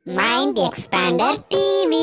Mind Expander TV.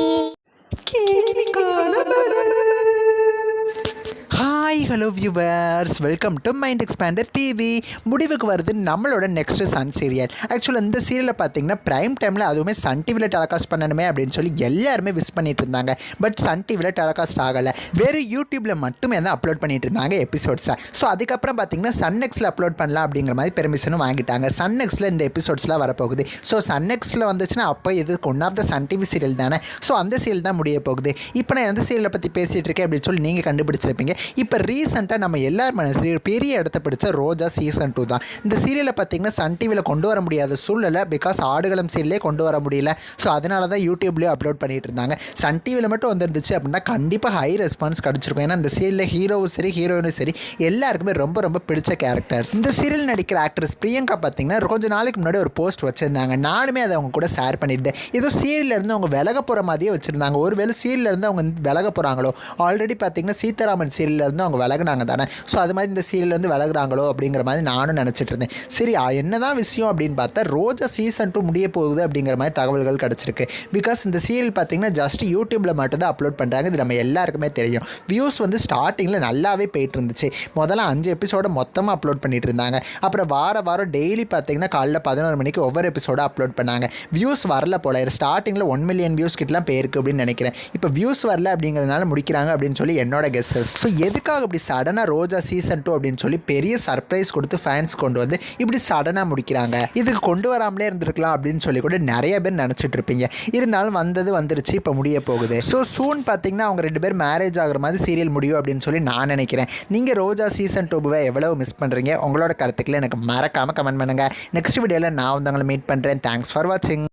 Hi hello viewers, welcome to mind expander TV. முடிவுக்கு வருது நம்மளோட next Sun serial. ஆக்சுவலாக இந்த சீரியலில் பார்த்தீங்கன்னா ப்ரைம் டைமில் அதுவுமே சன் டிவியில் டெலிகாஸ்ட் பண்ணணுமே அப்படின்னு சொல்லி எல்லாருமே விஷ் பண்ணிட்டு இருந்தாங்க. பட் சன் டிவியில் டெலிகாஸ்ட் ஆகலை, வேறு யூடியூப்பில் மட்டுமே தான் அப்லோட் பண்ணிட்டு இருந்தாங்க எபிசோட்ஸை. ஸோ அதுக்கப்புறம் பார்த்தீங்கன்னா சன் நெக்ஸ்ட்டில் அப்லோட் பண்ணலாம் அப்படிங்கிற மாதிரி பெர்மிஷனும் வாங்கிட்டாங்க. சன் நெக்ஸ்ட்டில் இந்த எபிசோட்ஸ்லாம் வரப்போகுது. ஸோ சன் நெக்ஸ்ட்டில் வந்துச்சுன்னா அப்போ இது one of the Sun TV serial தானே. ஸோ அந்த சீரியல் தான் முடிய போகுது. இப்போ நான் எந்த சீரியலை பற்றி பேசிகிட்டு இருக்கேன் அப்படின்னு சொல்லி நீங்கள் கண்டுபிடிச்சிருப்பீங்க. இப்போ ரீசெண்டாக நம்ம எல்லார் மனசுலேயும் ஒரு பெரிய இடத்த பிடிச்ச ரோஜா சீசன் 2 தான். இந்த சீரியலை பார்த்திங்கன்னா சன் டிவியில் கொண்டு வர முடியாத சூழ்நிலை, பிகாஸ் ஆடுகளம் சீரியலே கொண்டு வர முடியல. ஸோ அதனால தான் யூடியூப்லேயும் அப்லோட் பண்ணிட்டு இருந்தாங்க. சன் டிவியில் மட்டும் வந்துருந்துச்சு அப்படின்னா கண்டிப்பாக ஹை ரெஸ்பான்ஸ் கிடச்சிருக்கும். ஏன்னா இந்த சீரியலில் ஹீரோவும் சரி ஹீரோயினும் சரி எல்லாருக்குமே ரொம்ப ரொம்ப பிடிச்ச கேரக்டர்ஸ். இந்த சீரியல் நடிக்கிற ஆக்ட்ரஸ் பிரியங்கா பார்த்திங்கன்னா கொஞ்சம் நாளைக்கு முன்னாடி ஒரு போஸ்ட் வச்சுருந்தாங்க. நானுமே அதை அவங்க கூட ஷேர் பண்ணியிருந்தேன். ஏதோ சீரியலேருந்து அவங்க விலக போகிற மாதிரியே வச்சுருந்தாங்க. ஒருவேளை சீரியலேருந்து அவங்க விலக போகிறாங்களோ, ஆல்ரெடி பார்த்திங்கன்னா சீதாராமன் சீரியலேருந்து அவங்க விலகுனாங்க தானே. ஸோ அது மாதிரி இந்த சீரியல் வந்து விலகுறாங்களோ அப்படிங்கிற மாதிரி நானும் நினச்சிட்டு இருந்தேன். சரி, என்னதான் விஷயம் அப்படின்னு பார்த்தா ரோஜா சீசன் 2 முடிய போகுது அப்படிங்கிற மாதிரி தகவல்கள் கிடச்சிருக்கு. பிகாஸ் இந்த சீரியல் பார்த்திங்கன்னா ஜஸ்ட் யூடியூப்பில் மட்டும் தான் அப்லோட் பண்ணுறாங்க. இது நம்ம எல்லாருக்குமே தெரியும். வியூஸ் வந்து ஸ்டார்டிங்கில் நல்லாவே போயிட்டு இருந்துச்சு. முதல்ல 5 எபிசோட மொத்தமாக அப்லோட் பண்ணிட்டு இருந்தாங்க. அப்புறம் வாரம் டெய்லி பார்த்திங்கன்னா காலைல 11 மணிக்கு ஒவ்வொரு எபிசோட அப்லோட் பண்ணாங்க. வியூஸ் வரல போல. ஸ்டார்டிங்கில் 1 மில்லியன் வியூஸ் கிட்டலாம் போயிருக்கு அப்படின்னு நினைக்கிறேன். இப்போ வியூஸ் வரல அப்படிங்கிறதுனால முடிக்கிறாங்க அப்படின்னு சொல்லி என்னோட கெஸ்ஸஸ். ஸோ எதுக்காக இப்படி சடனாக ரோஜா சீசன் 2 அப்படின்னு சொல்லி பெரிய சர்ப்ரைஸ் கொடுத்து ஃபேன்ஸ் கொண்டு வந்து இப்படி சடனாக முடிக்கிறாங்க? இதுக்கு கொண்டு வராமலே இருந்திருக்கலாம் அப்படின்னு சொல்லி கூட நிறைய பேர் நினச்சிட்டு இருப்பீங்க. இருந்தாலும் வந்துருச்சு, இப்போ முடிய போகுது. ஸோ சூன் பார்த்தீங்கன்னா அவங்க 2 பேர் மேரேஜ் ஆகிற மாதிரி சீரியல் முடியும் அப்படின்னு சொல்லி நான் நினைக்கிறேன். நீங்கள் ரோஜா சீசன் 2 எவ்வளோ மிஸ் பண்ணுறீங்க? உங்களோட கருத்துக்களை எனக்கு மறக்காமல் கமெண்ட் பண்ணுங்கள். நெக்ஸ்ட் வீடியோவில் நான் வந்து உங்களை மீட் பண்ணுறேன். தேங்க்ஸ் ஃபார் வாட்சிங்.